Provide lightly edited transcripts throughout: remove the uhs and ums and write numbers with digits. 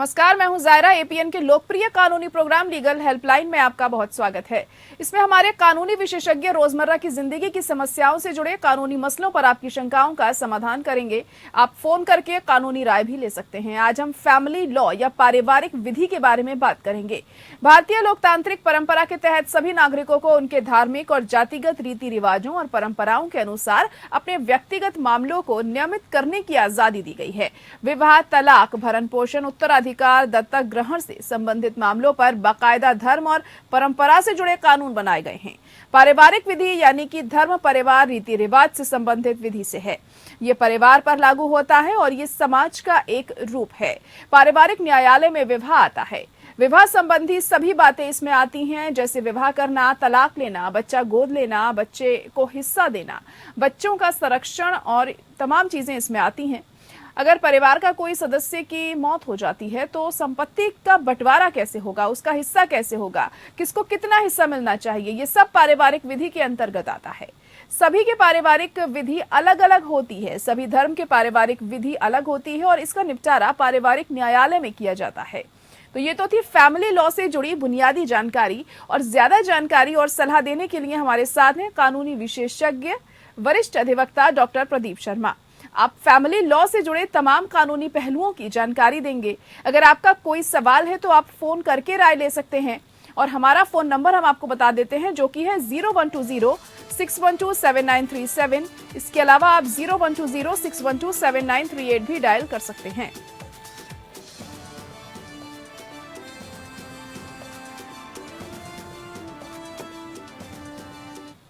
नमस्कार, मैं हूं जायरा। एपीएन के लोकप्रिय कानूनी प्रोग्राम लीगल हेल्पलाइन में आपका बहुत स्वागत है। इसमें हमारे कानूनी विशेषज्ञ रोजमर्रा की जिंदगी की समस्याओं से जुड़े कानूनी मसलों पर आपकी शंकाओं का समाधान करेंगे। आप फोन करके कानूनी राय भी ले सकते हैं। आज हम फैमिली लॉ या पारिवारिक विधि के बारे में बात करेंगे। भारतीय लोकतांत्रिक परंपरा के तहत सभी नागरिकों को उनके धार्मिक और जातिगत रीति रिवाजों और परंपराओं के अनुसार अपने व्यक्तिगत मामलों को नियमित करने की आजादी दी गई है। विवाह, तलाक, भरण पोषण, उत्तराधिकार, दत्तक ग्रहण से संबंधित मामलों पर बाकायदा धर्म और परंपरा से जुड़े कानून बनाए गए हैं। पारिवारिक विधि यानी कि धर्म, परिवार, रीति रिवाज से संबंधित विधि से है। ये परिवार पर लागू होता है और ये समाज का एक रूप है। पारिवारिक न्यायालय में विवाह आता है। विवाह संबंधी सभी बातें इसमें आती हैं, जैसे विवाह करना, तलाक लेना, बच्चा गोद लेना, बच्चे को हिस्सा देना, बच्चों का संरक्षण और तमाम चीजें इसमें आती हैं। अगर परिवार का कोई सदस्य की मौत हो जाती है तो संपत्ति का बंटवारा कैसे होगा, उसका हिस्सा कैसे होगा, किसको कितना हिस्सा मिलना चाहिए, ये सब पारिवारिक विधि के अंतर्गत आता है। सभी के पारिवारिक विधि अलग अलग होती है। सभी धर्म के पारिवारिक विधि अलग होती है और इसका निपटारा पारिवारिक न्यायालय में किया जाता है। तो ये तो थी फैमिली लॉ से जुड़ी बुनियादी जानकारी। और ज्यादा जानकारी और सलाह देने के लिए हमारे साथ हैं कानूनी विशेषज्ञ वरिष्ठ अधिवक्ता डॉक्टर प्रदीप शर्मा। आप फैमिली लॉ से जुड़े तमाम कानूनी पहलुओं की जानकारी देंगे। अगर आपका कोई सवाल है तो आप फोन करके राय ले सकते हैं और हमारा फोन नंबर हम आपको बता देते हैं, जो कि है 0120-612-7937। इसके अलावा आप 0120-612-7938 भी डायल कर सकते हैं।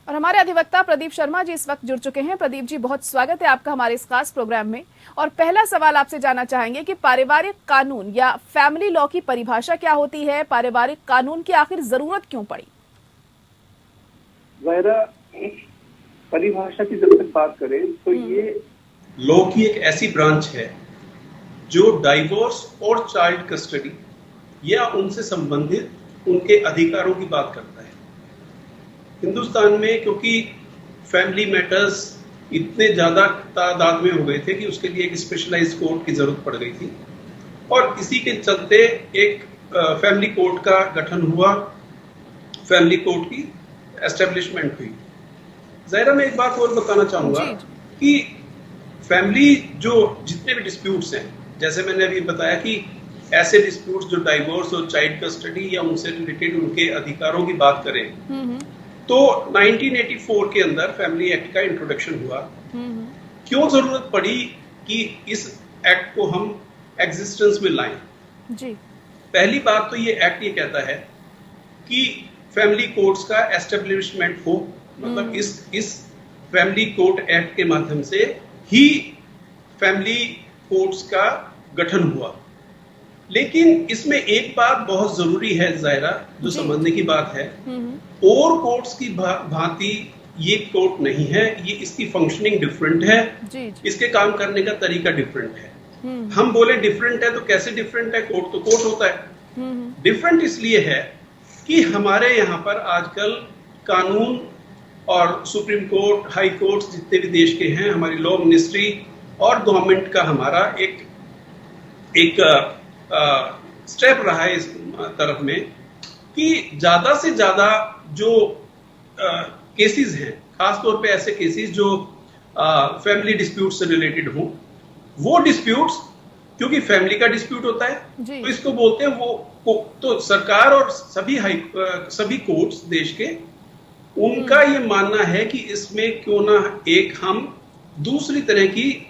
और हमारे अधिवक्ता प्रदीप शर्मा जी इस वक्त जुड़ चुके हैं। प्रदीप जी, बहुत स्वागत है आपका हमारे इस खास प्रोग्राम में। और पहला सवाल आपसे जानना चाहेंगे कि पारिवारिक कानून या फैमिली लॉ की परिभाषा क्या होती है? पारिवारिक कानून की आखिर जरूरत क्यों पड़ी? परिभाषा की जब तक बात करें तो ये लॉ की एक ऐसी ब्रांच है जो डाइवोर्स और चाइल्ड कस्टडी या उनसे संबंधित उनके अधिकारों की बात करता है। हिंदुस्तान में क्योंकि फैमिली मैटर्स इतने ज्यादा तादाद में हो गए थे कि उसके लिए एक स्पेशलाइज्ड कोर्ट की जरूरत पड़ गई थी और इसी के चलते एक फैमिली कोर्ट का गठन हुआ, फैमिली कोर्ट की एस्टेब्लिशमेंट हुई। ज़ाहिरा, मैं एक बात और बताना चाहूंगा कि फैमिली जो जितने भी डिस्प्यूट्स हैं, जैसे मैंने अभी बताया कि ऐसे डिस्प्यूट्स जो डाइवोर्स और चाइल्ड कस्टडी या उनसे रिलेटेड उनके अधिकारों की बात करें तो 1984 के अंदर फैमिली एक्ट का इंट्रोडक्शन हुआ। क्यों जरूरत पड़ी कि इस एक्ट को हम एग्जिस्टेंस में लाएं? पहली बात तो ये एक्ट ये कहता है कि फैमिली कोर्ट्स का एस्टेब्लिशमेंट हो, मतलब इस फैमिली कोर्ट एक्ट के माध्यम से ही फैमिली कोर्ट्स का गठन हुआ। लेकिन इसमें एक बात बहुत जरूरी है ज़ाहिरा, जो समझने की बात है, और कोर्ट्स की भांति ये कोर्ट नहीं है, ये इसकी फंक्शनिंग डिफरेंट है, इसके काम करने का तरीका डिफरेंट है। हम बोले डिफरेंट है तो कैसे डिफरेंट है? कोर्ट तो कोर्ट होता है। डिफरेंट इसलिए है कि हमारे यहाँ पर आजकल कानून और सुप्रीम कोर्ट, हाई कोर्ट्स जितने भी देश के हैं, हमारी लॉ मिनिस्ट्री और गवर्नमेंट का हमारा एक स्टेप रहा है इस तरफ में कि ज्यादा से ज्यादा जो केसेस हैं, खासतौर पे ऐसे केसेस जो फैमिली डिस्प्यूट से रिलेटेड हों, वो डिस्प्यूट्स क्योंकि फैमिली का डिस्प्यूट होता है तो इसको बोलते हैं तो सरकार और सभी कोर्ट्स देश के, उनका ये मानना है कि इसमें क्यों ना एक हम दूसरी तरह की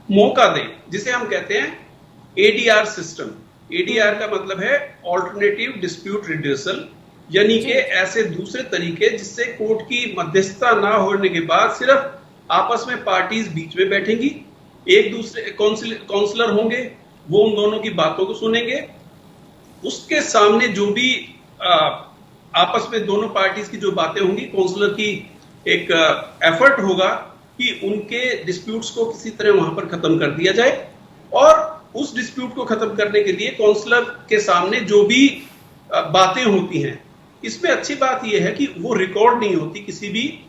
मौका दें, जिसे हम कहते हैं एडीआर सिस्टम। एडीआर का मतलब है ऑल्टरनेटिव डिस्प्यूट रिड्यूसल, यानी कि ऐसे दूसरे तरीके जिससे कोर्ट की मध्यस्थता ना होने के बाद सिर्फ आपस में पार्टीज बीच में बैठेंगी, एक दूसरे काउंसलर होंगे, वो उन दोनों की बातों को सुनेंगे, उसके सामने जो भी आपस में दोनों पार्टीज की जो बातें होंगी, काउंसलर की एक एफर्ट होगा कि उनके डिस्प्यूट्स को किसी तरह वहां पर खत्म कर दिया जाए। और उस डिस्प्यूट को खत्म करने के लिए काउंसलर के सामने जो भी बातें होती हैं, इसमें अच्छी बात यह है कि वो रिकॉर्ड नहीं होती किसी भी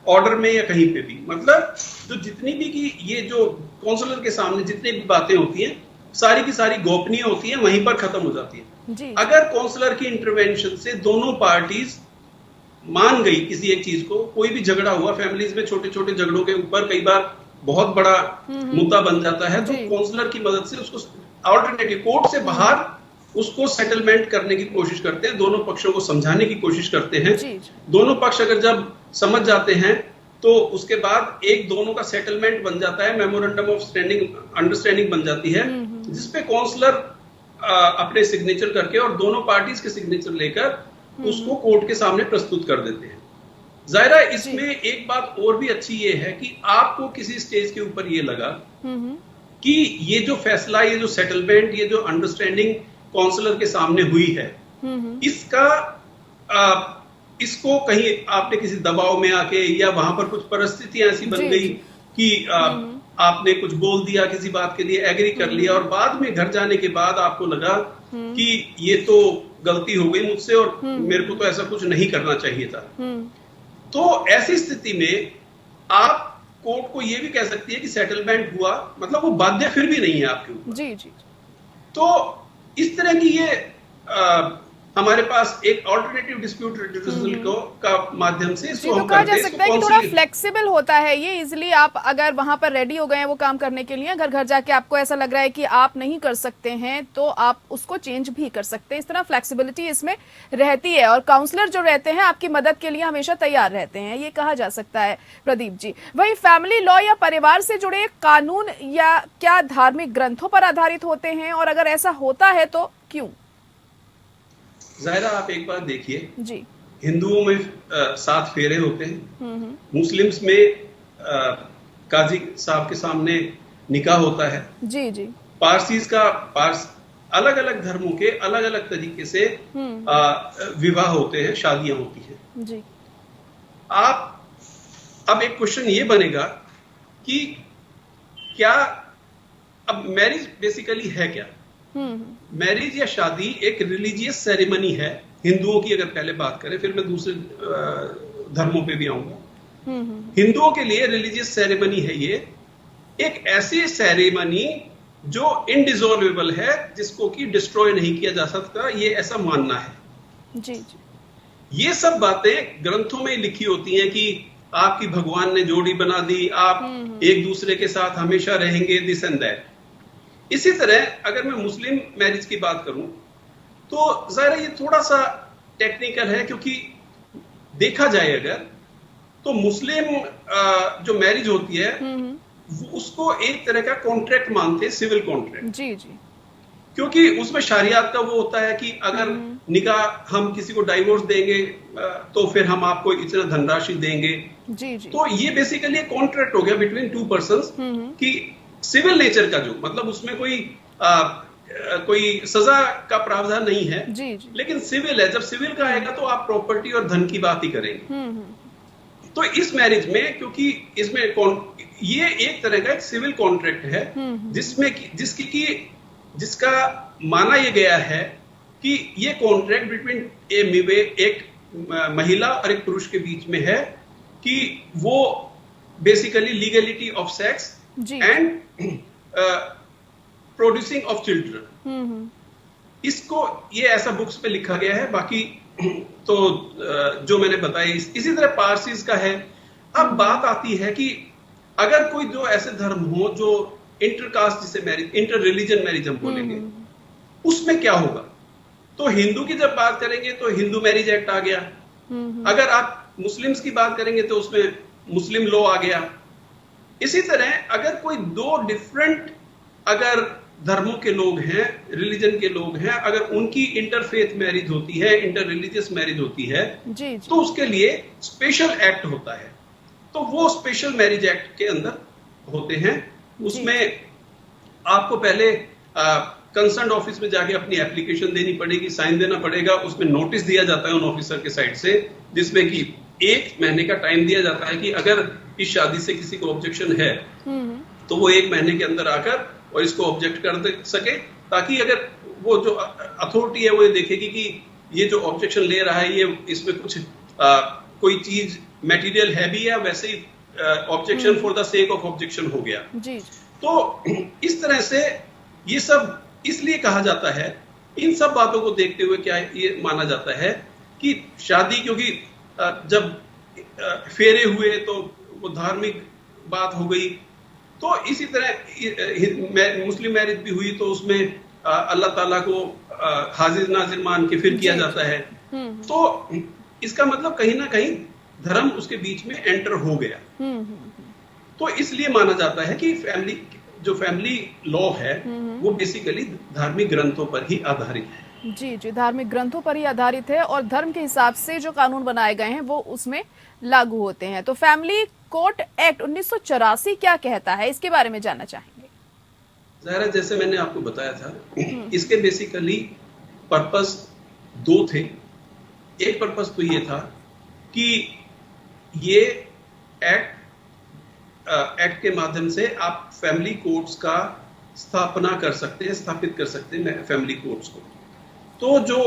ऑर्डर में या कहीं पे भी। मतलब जो जितनी भी की ये जो काउंसलर के सामने जितनी भी बातें होती हैं सारी की सारी गोपनीय होती है, वहीं पर खत्म हो जाती है। जी अगर काउंसलर की इंटरवेंशन से दोनों पार्टीज मान गई किसी एक चीज को, कोई भी झगड़ा हुआ फैमिलीज में, छोटे छोटे झगड़ों के ऊपर कई बार बहुत बड़ा मुद्दा बन जाता है, तो जी। काउंसलर की मदद से उसको ऑल्टरनेटिव कोर्ट से बाहर उसको सेटलमेंट करने की कोशिश करते हैं, दोनों पक्षों को समझाने की कोशिश करते हैं। जी दोनों पक्ष अगर जब समझ जाते हैं तो उसके बाद एक दोनों का सेटलमेंट बन जाता है, मेमोरेंडम ऑफ अंडरस्टैंडिंग बन जाती है, जिसपे काउंसलर अपने सिग्नेचर करके और दोनों पार्टीज के सिग्नेचर लेकर उसको कोर्ट के सामने प्रस्तुत कर देते हैं। जाहिर है इसमें एक बात और भी अच्छी ये है कि आपको किसी स्टेज के ऊपर ये लगा कि ये जो फैसला, ये जो सेटलमेंट, ये जो अंडरस्टैंडिंग काउंसलर के सामने हुई है, इसका इसको कहीं आपने किसी दबाव में आके या वहां पर कुछ परिस्थितियां ऐसी बन गई कि आपने कुछ बोल दिया, किसी बात के लिए एग्री कर लिया और बाद में घर जाने के बाद आपको लगा कि ये तो गलती हो गई मुझसे और मेरे को तो ऐसा कुछ नहीं करना चाहिए था, तो ऐसी स्थिति में आप कोर्ट को ये भी कह सकती है कि सेटलमेंट हुआ, मतलब वो बाध्य फिर भी नहीं है आपके ऊपर। जी जी। तो इस तरह की ये हमारे पास एक ऑल्टरनेटिव डिस्प्यूट रिजोल्यूशन को का माध्यम से इसको हम कहा करते जा हैं। सकता है कि थोड़ा फ्लेक्सिबल होता है ये, इजिली आप अगर वहां पर रेडी हो गए हैं वो काम करने के लिए, घर घर जाके आपको ऐसा लग रहा है कि आप नहीं कर सकते हैं तो आप उसको चेंज भी कर सकते हैं। इस तरह फ्लेक्सिबिलिटी इसमें रहती है और काउंसलर जो रहते हैं आपकी मदद के लिए हमेशा तैयार रहते हैं, ये कहा जा सकता है प्रदीप जी। वही फैमिली लॉ या परिवार से जुड़े कानून या क्या धार्मिक ग्रंथों पर आधारित होते हैं, और अगर ऐसा होता है तो क्यों? जाहिर आप एक बात देखिए जी, हिंदुओं में 7 फेरे होते हैं, मुस्लिम्स में काजी साहब के सामने निकाह होता है, जी जी, पारसीज का अलग अलग धर्मों के अलग अलग तरीके से विवाह होते हैं, शादियां होती हैं जी। अब एक क्वेश्चन ये बनेगा कि क्या अब मैरिज बेसिकली है क्या? मैरिज या शादी एक रिलीजियस सेरेमनी है हिंदुओं की, अगर पहले बात करें, फिर मैं दूसरे धर्मों पे भी आऊंगा। हिंदुओं के लिए रिलीजियस सेरेमनी है ये, एक ऐसी सेरेमनी जो इनडिसॉल्वेबल है, जिसको कि डिस्ट्रॉय नहीं किया जा सकता, ये ऐसा मानना है। जी जी। ये सब बातें ग्रंथों में लिखी होती हैं कि आपकी भगवान ने जोड़ी बना दी, आप एक दूसरे के साथ हमेशा रहेंगे, दिस एंड दैट। इसी तरह अगर मैं मुस्लिम मैरिज की बात करूं तो जाहिर ये थोड़ा सा टेक्निकल है, क्योंकि देखा जाए अगर तो मुस्लिम जो मैरिज होती है उसको एक तरह का कॉन्ट्रैक्ट मानते हैं, सिविल कॉन्ट्रैक्ट। जी जी। क्योंकि उसमें शरियत का वो होता है कि अगर निकाह हम किसी को डाइवोर्स देंगे तो फिर हम आपको इतना धनराशि देंगे। जी जी। तो ये बेसिकली एक कॉन्ट्रैक्ट हो गया बिटवीन 2 पर्सन्स कि सिविल नेचर का, जो मतलब उसमें कोई सजा का प्रावधान नहीं है। जी जी। लेकिन सिविल है, जब सिविल का आएगा तो आप प्रॉपर्टी और धन की बात ही करेंगे। तो इस मैरिज में, क्योंकि इसमें ये एक तरह का एक सिविल कॉन्ट्रैक्ट है जिसका माना यह गया है कि ये कॉन्ट्रैक्ट बिटवीन एक महिला और एक पुरुष के बीच में है कि वो basically legality of sex and producing of children. इसको ये ऐसा बुक्स पे लिखा गया है, बाकी तो जो मैंने बताया इसी तरह पारसीज का है। अब बात आती है कि अगर कोई जो ऐसे धर्म हो जो इंटरकास्ट, जिसे मैरिज, इंटर रिलीजन मैरिज हम बोलेंगे, उसमें क्या होगा? तो हिंदू की जब बात करेंगे तो हिंदू मैरिज एक्ट आ गया। अगर आप मुस्लिम्स की बात करेंगे तो उसमें मुस्लिम लॉ आ गया। इसी तरह अगर कोई 2 डिफरेंट अगर धर्मों के लोग हैं, रिलीजन के लोग हैं, अगर उनकी इंटरफेथ मैरिज होती है, इंटर रिलीजियस मैरिज होती है, जी। तो उसके लिए स्पेशल एक्ट होता है। तो वो स्पेशल मैरिज एक्ट के अंदर होते हैं। उसमें आपको पहले कंसर्न ऑफिस में जाके अपनी एप्लीकेशन देनी पड़ेगी, साइन देना पड़ेगा। उसमें नोटिस दिया जाता है उन ऑफिसर के साइड से, जिसमें कि 1 महीने का टाइम दिया जाता है कि अगर इस शादी से किसी को ऑब्जेक्शन है तो वो 1 महीने के अंदर आकर और इसको ऑब्जेक्ट कर सके, ताकि अगर वो जो अथॉरिटी है वो ये देखेगी कि ये जो ऑब्जेक्शन ले रहा है ये इसमें कुछ कोई चीज मटेरियल है भी, या वैसे ही objection for the sake of objection हो गया। जी। तो इस तरह से ये सब इसलिए कहा जाता है, इन सब बातों को देखते हुए क्या ये माना जाता है कि शादी, क्योंकि जब फेरे हुए तो वो धार्मिक बात हो गई, तो इसी तरह मुस्लिम मैरिज भी हुई तो उसमें अल्लाह ताला को हाजिर नाजिर मान के फिर किया जाता है। तो इसका मतलब कहीं ना कहीं धर्म उसके बीच में एंटर हो गया। तो इसलिए माना जाता है कि फैमिली लॉ है वो बेसिकली धार्मिक ग्रंथों पर ही आधारित है। जी जी, धार्मिक ग्रंथों पर ही आधारित है और धर्म के हिसाब से जो कानून बनाए गए हैं वो उसमें लागू होते हैं। तो फैमिली कोर्ट एक्ट 1984 क्या कहता है, इसके बारे में जानना चाहेंगे। ज़ाहिर, जैसे मैंने आपको बताया था, इसके बेसिकली पर्पस दो थे। एक पर्पस तो ये था कि ये एक्ट के माध्यम से आप फैमिली कोर्ट्स का स्थापित कर सकते हैं फैमिली कोर्ट्स को। तो जो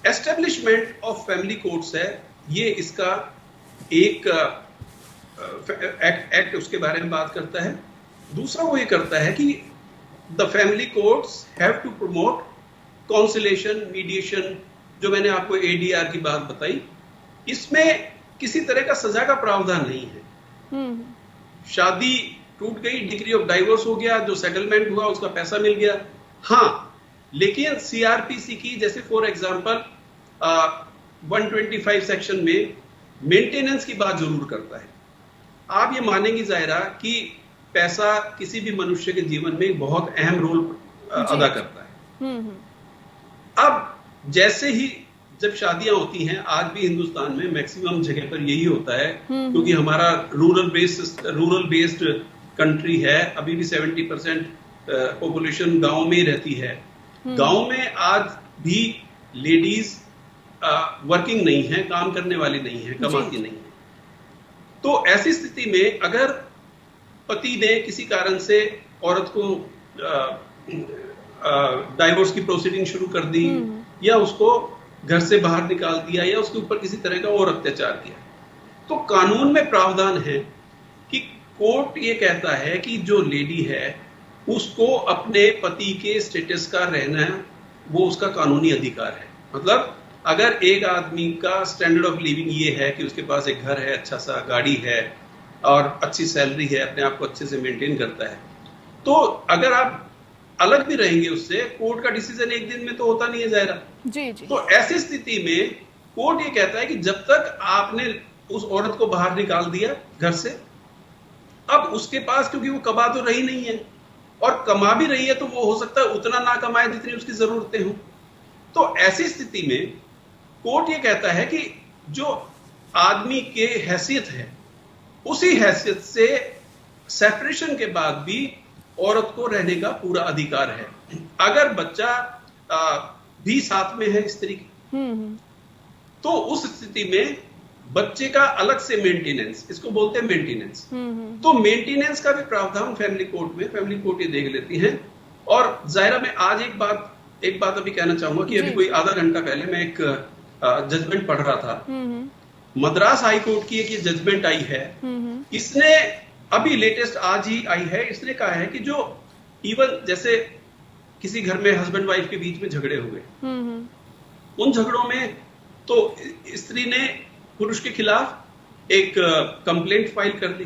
एस्टेब्लिशमेंट ऑफ फैमिली कोर्ट्स है, ये इसका एक एक्ट उसके बारे में बात करता है। दूसरा वो ये करता है कि the family courts have to promote conciliation, mediation, जो मैंने आपको ADR की बात बताई, इसमें किसी तरह का सजा का प्रावधान नहीं है। शादी टूट गई, डिग्री ऑफ डाइवोर्स हो गया, जो सेटलमेंट हुआ उसका पैसा मिल गया। हाँ, लेकिन CRPC की जैसे फॉर एग्जांपल 125 सेक्शन में मेंटेनेंस की बात जरूर करता है। आप ये मानेंगी ज़ाहिरा कि पैसा किसी भी मनुष्य के जीवन में बहुत अहम रोल अदा करता है। अब जैसे ही जब शादियां होती हैं, आज भी हिंदुस्तान में मैक्सिमम जगह पर यही होता है, क्योंकि हमारा रूरल बेस्ड कंट्री है। अभी भी 70% पॉपुलेशन गांव में ही रहती है। गांव में आज भी लेडीज वर्किंग नहीं है, काम करने वाली नहीं है, कमाती नहीं है। तो ऐसी स्थिति में अगर पति ने किसी कारण से औरत को डाइवोर्स की प्रोसीडिंग शुरू कर दी, या उसको घर से बाहर निकाल दिया, या उसके ऊपर किसी तरह का और अत्याचार किया, तो कानून में प्रावधान है कि कोर्ट ये कहता है कि जो लेडी है उसको अपने पति के स्टेटस का रहना, वो उसका कानूनी अधिकार है। मतलब अगर एक आदमी का स्टैंडर्ड ऑफ लिविंग ये है कि उसके पास एक घर है, अच्छा सा गाड़ी है और अच्छी सैलरी है, अपने आप को अच्छे से मेंटेन करता है, तो अगर आप अलग भी रहेंगे उससे, कोर्ट का डिसीजन एक दिन में तो होता नहीं है ज़ाहिरा। जी जी। तो ऐसी स्थिति में कोर्ट ये कहता है कि जब तक आपने उस औरत को बाहर निकाल दिया घर से, अब उसके पास, क्योंकि वो कमा तो रही नहीं है, और कमा भी रही है तो वो हो सकता है उतना ना कमाए जितनी उसकी जरूरतें हों। तो ऐसी स्थिति में कोर्ट ये कहता है कि जो आदमी के हैसियत है, उसी हैसियत से सेपरेशन के बाद भी औरत को रहने का पूरा अधिकार है। अगर बच्चा भी साथ में है स्त्री की, तो उस स्थिति में बच्चे का अलग से मेंटेनेंस, इसको बोलते हैं मेंटेनेंस। तो मेंटेनेंस का भी प्रावधान फैमिली कोर्ट ये देख लेती हैं। और जाहिरा मैं आज एक बात अभी कहना चाहूंगा कि अभी कोई आधा घंटा पहले मैं एक जजमेंट पढ़ रहा था। मद्रास हाई कोर्ट की एक ये जजमेंट आई है, इसने अभी लेटेस्ट आज ही आई है। इसने कहा है कि जो इवन जैसे किसी घर में हस्बैंड वाइफ के बीच में झगड़े हुए, उन झगड़ों में तो स्त्री ने पुरुष के खिलाफ एक कंप्लेंट फाइल कर दी।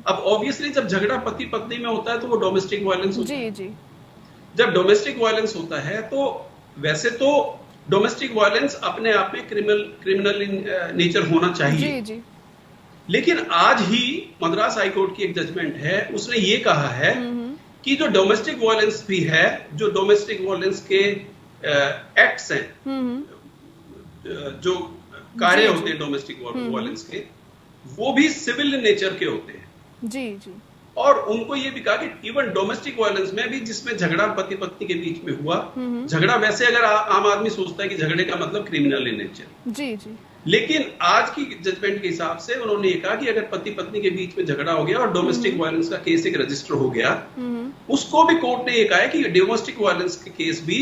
अब ऑब्वियसली जब झगड़ा पति पत्नी में होता है तो वो डोमेस्टिक वायलेंस होता है। जी। जब डोमेस्टिक वायलेंस होता है तो वैसे तो डोमेस्टिक वायलेंस अपने आप में क्रिमिनल इन नेचर होना चाहिए। जी। लेकिन आज ही मद्रास हाई कोर्ट की एक जजमेंट है, उसने ये कहा है कि जो डोमेस्टिक वायलेंस भी है, जो डोमेस्टिक वायलेंस के एक्ट्स हैं, जो कार्य होते हैं डोमेस्टिक वायलेंस के, वो भी सिविल नेचर के होते हैं। जी। और उनको ये भी कहा कि इवन डोमेस्टिक वायलेंस में भी, जिसमें झगड़ा पति पत्नी के बीच में हुआ, झगड़ा वैसे अगर आम आदमी सोचता है कि झगड़े का मतलब क्रिमिनल इन नेचर। जी। लेकिन आज की जजमेंट के हिसाब से उन्होंने ये कहा कि अगर पति पत्नी के बीच में झगड़ा हो गया और डोमेस्टिक वायलेंस का केस एक रजिस्टर हो गया, उसको भी कोर्ट ने ये कहा है कि डोमेस्टिक वायलेंस के केस भी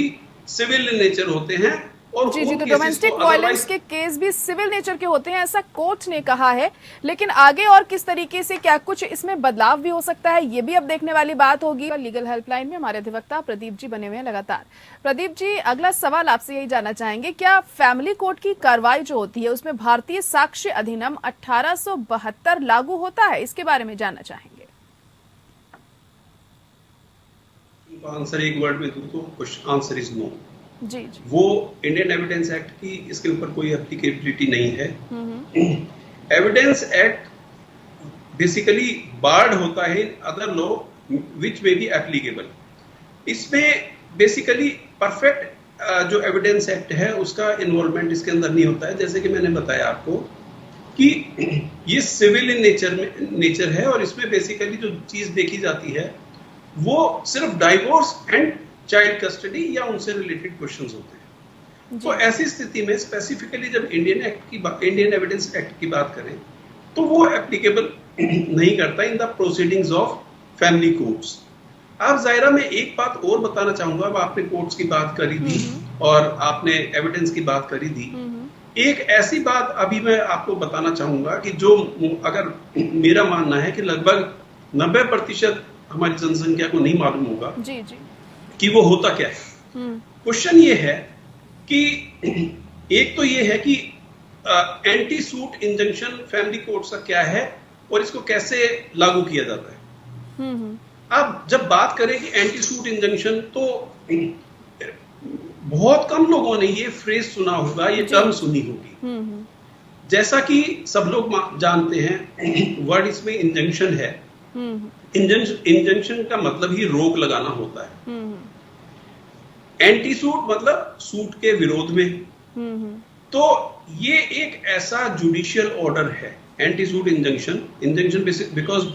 सिविल इन नेचर होते हैं और जी उन जी, तो cases डोमेस्टिक तो वायलेंस otherwise के केस भी सिविल नेचर के होते हैं, ऐसा कोर्ट ने कहा है। लेकिन आगे और किस तरीके से, क्या कुछ इसमें बदलाव भी हो सकता है, ये भी अब देखने वाली बात होगी। लीगल हेल्पलाइन में हमारे अधिवक्ता प्रदीप जी बने हुए हैं लगातार। प्रदीप जी, अगला सवाल आपसे यही जानना चाहेंगे, क्या फैमिली कोर्ट की कार्रवाई जो होती है उसमें भारतीय साक्ष्य अधिनियम 1872 लागू होता है? इसके बारे में जानना चाहेंगे। आंसर एक वर्ड में दूं तो आंसर इज नो। जी जी। वो इंडियन एविडेंस एक्ट की इसके ऊपर कोई एप्लीकेबिलिटी नहीं है। एविडेंस एक्ट बेसिकली बार्ड होता है other law which may be applicable. इसमें बेसिकली परफेक्ट जो एविडेंस एक्ट है उसका इन्वॉल्वमेंट इसके अंदर नहीं होता है। जैसे कि मैंने बताया आपको कि ये सिविल इन नेचर है और इसमें बेसिकली जो चीज देखी जाती है वो सिर्फ डाइवोर्स एंड चाइल्ड कस्टडी या उनसे रिलेटेड क्वेश्चंस होते हैं। तो ऐसी स्थिति में स्पेसिफिकली जब इंडियन एविडेंस एक्ट की बात करें तो वो एप्लीकेबल नहीं करता in the proceedings of family courts. आप जायरा में एक बात और बताना चाहूंगा, अब आपने कोर्ट्स की बात करी थी और आपने एविडेंस की बात करी थी। एक ऐसी बात अभी मैं आपको बताना चाहूंगा कि जो अगर मेरा मानना है कि लगभग 90% हमारी जनसंख्या को नहीं मालूम होगा जी जी कि वो होता क्या है। क्वेश्चन ये है कि एक तो ये है कि anti suit injunction family court का क्या है और इसको कैसे लागू किया जाता है। अब जब बात करें कि एंटी सूट इंजंक्शन, तो बहुत कम लोगों ने ये फ्रेज सुना होगा, ये टर्म सुनी होगी। जैसा कि सब लोग जानते हैं वर्ड इसमें इंजंक्शन है। इंजंक्शन का मतलब ही रोक लगाना होता है। एंटी सूट मतलब सूट के विरोध में। तो ये एक ऐसा जुडिशियल ऑर्डर है anti suit injunction because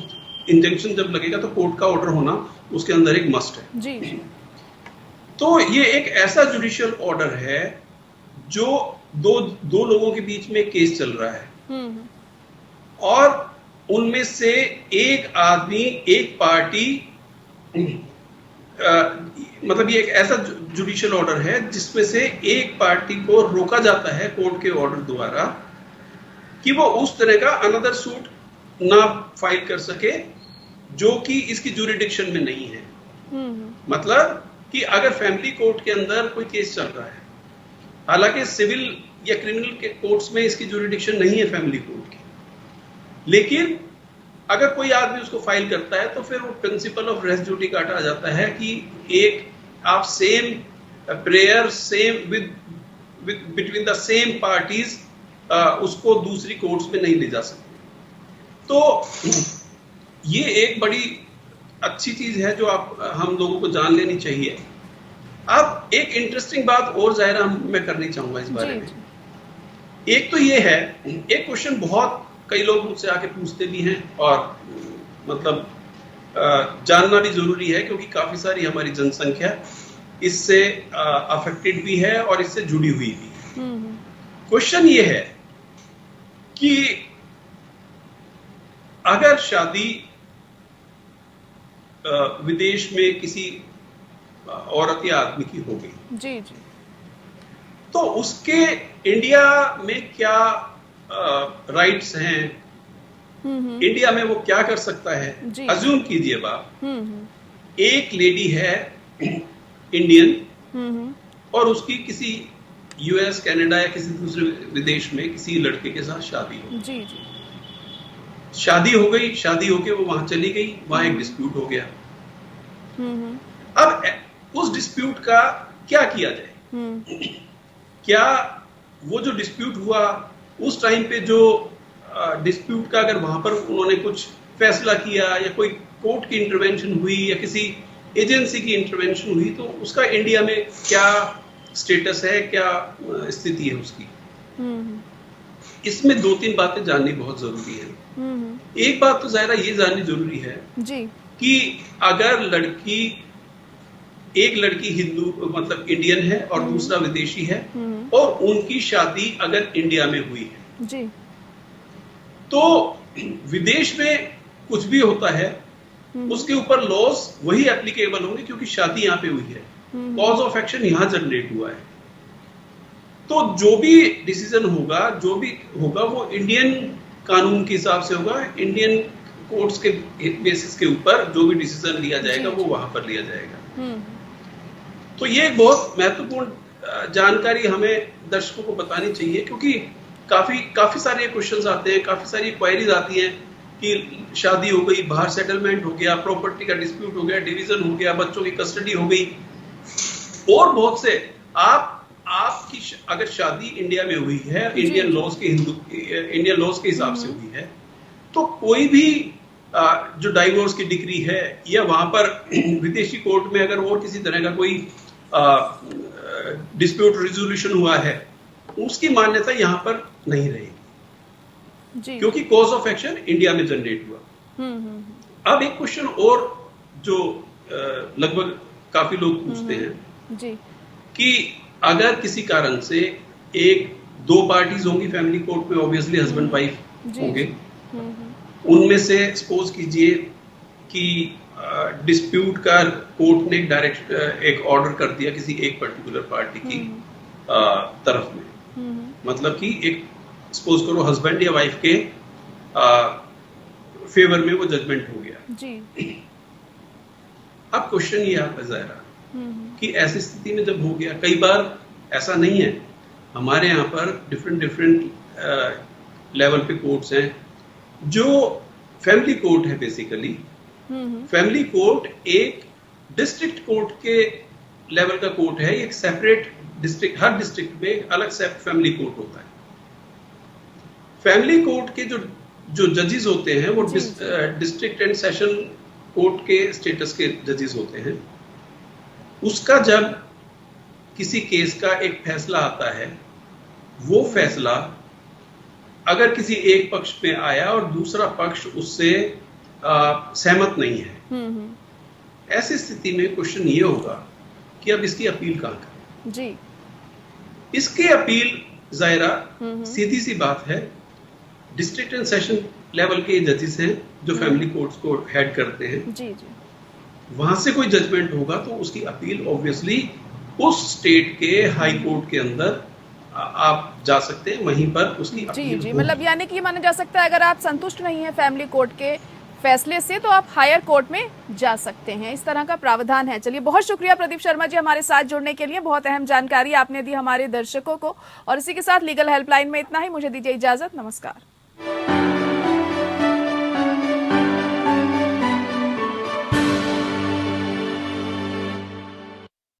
injunction जब लगेगा तो कोर्ट का ऑर्डर होना उसके अंदर एक मस्ट है। जी। तो ये एक ऐसा जुडिशियल ऑर्डर है जो दो लोगों के बीच में केस चल रहा है और उनमें से एक आदमी, एक पार्टी, मतलब ये एक ऐसा जुडिशियल ऑर्डर है जिसमें से एक पार्टी को रोका जाता है कोर्ट के ऑर्डर द्वारा कि वो उस तरह का अनदर सूट ना फाइल कर सके जो कि इसकी ज्यूरिडिक्शन में नहीं है। मतलब कि अगर फैमिली कोर्ट के अंदर कोई केस चल रहा है, हालांकि सिविल या क्रिमिनल के कोर्ट्स में इसकी ज्यूरिडिक्शन नहीं है फैमिली कोर्ट की, लेकिन अगर कोई आदमी उसको फाइल करता है तो फिर वो प्रिंसिपल ऑफ रेस जुडिकाटा आ जाता है कि एक आप same prayer same with between the same parties उसको दूसरी कोर्ट्स में नहीं ले जा सकते। तो ये एक बड़ी अच्छी चीज है जो हम लोगों को जान लेनी चाहिए। अब एक इंटरेस्टिंग बात और जाहिरा मैं करनी चाहूंगा इस बारे में। एक तो ये है, एक क्वेश्चन बहुत कई लोग मुझसे आके पूछते भी हैं और मतलब जानना भी जरूरी है क्योंकि काफी सारी हमारी जनसंख्या इससे अफेक्टेड भी है और इससे जुड़ी हुई भी है। क्वेश्चन ये है कि अगर शादी विदेश में किसी औरत या आदमी की हो गई जी जी, तो उसके इंडिया में क्या राइट्स हैं, इंडिया में वो क्या कर सकता है। अज्यूम कीजिए बात, एक लेडी है इंडियन और उसकी किसी यूएस कनाडा या किसी दूसरे विदेश में किसी लड़के के साथ शादी हो जी जी, शादी हो गई, शादी होके वो वहां चली गई, वहां एक डिस्प्यूट हो गया। अब उस डिस्प्यूट का क्या किया जाए? क्या वो जो डिस्प्यूट हुआ उस टाइम पे जो डिस्प्यूट का अगर वहां पर उन्होंने कुछ फैसला किया या कोई कोर्ट की इंटरवेंशन हुई या किसी एजेंसी की इंटरवेंशन हुई तो उसका इंडिया में क्या स्टेटस है, क्या स्थिति है उसकी? इसमें दो तीन बातें जाननी बहुत जरूरी है। एक बात तो जाहिर ये जाननी जरूरी है जी कि अगर एक लड़की हिंदू मतलब इंडियन है और दूसरा विदेशी है और उनकी शादी अगर इंडिया में हुई है जी, तो विदेश में कुछ भी होता है उसके ऊपर लॉस वही एप्लीकेबल होंगे क्योंकि शादी यहाँ पे हुई है, कॉज ऑफ एक्शन यहाँ जनरेट हुआ है। तो जो भी डिसीजन होगा, जो भी होगा, वो इंडियन कानून के हिसाब से होगा, इंडियन कोर्ट्स के बेसिस के ऊपर जो भी डिसीजन लिया जाएगा वो वहां पर लिया जाएगा। तो ये एक बहुत महत्वपूर्ण जानकारी हमें दर्शकों को बतानी चाहिए, क्योंकि काफी सारे क्वेश्चंस आते हैं, काफी सारी क्वेरीज आती हैं कि शादी हो गई, बाहर सेटलमेंट हो गया, प्रॉपर्टी का डिस्प्यूट हो गया, डिवीजन हो गया, बच्चों की कस्टडी हो गई, और बहुत से आपकी अगर शादी इंडिया में हुई है, इंडियन लॉज के हिसाब से हुई है, तो कोई भी जो डाइवोर्स की डिक्री है या वहां पर विदेशी कोर्ट में अगर और किसी तरह का कोई डिस्प्यूट रिजोल्यूशन हुआ है, उसकी मान्यता यहां पर नहीं रहेगी जी। क्योंकि कॉज ऑफ एक्शन इंडिया में जनरेट हुआ। अब एक क्वेश्चन और जो लगभग काफी लोग पूछते हैं जी, कि अगर किसी कारण से दो पार्टीज होंगी फैमिली कोर्ट में, ऑब्वियसली हस्बैंड वाइफ होंगे, उनमें से सपोज कीजिए कि डिस्प्यूट का कोर्ट ने डायरेक्ट एक ऑर्डर कर दिया किसी एक पर्टिकुलर पार्टी की तरफ में, मतलब कि एक सपोज करो हस्बैंड या वाइफ के फेवर में वो जजमेंट हो गया जी। अब क्वेश्चन ये आता है ज़ाहिरा कि ऐसी स्थिति में जब हो गया, कई बार ऐसा नहीं है, हमारे यहाँ पर डिफरेंट लेवल पे कोर्ट्स हैं, जो फैमिली कोर्ट है बेसिकली। फैमिली कोर्ट एक डिस्ट्रिक्ट कोर्ट के लेवल का कोर्ट है, एक सेपरेट डिस्ट्रिक्ट, हर डिस्ट्रिक्ट में अलग से फैमिली कोर्ट होता है। फैमिली कोर्ट के जो जजेस होते हैं वो डिस्ट्रिक्ट एंड सेशन कोर्ट के स्टेटस के जजेस होते हैं। उसका जब किसी केस का एक फैसला आता है, वो फैसला अगर किसी एक पक्ष में आया और दूसरा पक्ष उससे सहमत नहीं है, ऐसी स्थिति में क्वेश्चन ये होगा कि अब इसकी अपील कहां करें जी। इसकी अपील ज़ाहिरा सीधी सी बात है, डिस्ट्रिक्ट एंड सेशन लेवल के जजेस हैं जो फैमिली कोर्ट्स को हेड करते हैं जी जी। वहां से कोई जजमेंट होगा तो उसकी अपील ऑब्वियसली उस स्टेट के हाई कोर्ट के अंदर आप जा सकते हैं, वहीं पर उसकी अपील जी। मतलब यानी कि ये माना जा सकता है अगर आप संतुष्ट नहीं है फैमिली कोर्ट के फैसले से तो आप हायर कोर्ट में जा सकते हैं, इस तरह का प्रावधान है। चलिए, बहुत शुक्रिया प्रदीप शर्मा जी हमारे साथ जुड़ने के लिए, बहुत अहम जानकारी आपने दी हमारे दर्शकों को। और इसी के साथ लीगल हेल्पलाइन में इतना ही, मुझे दीजिए इजाजत, नमस्कार।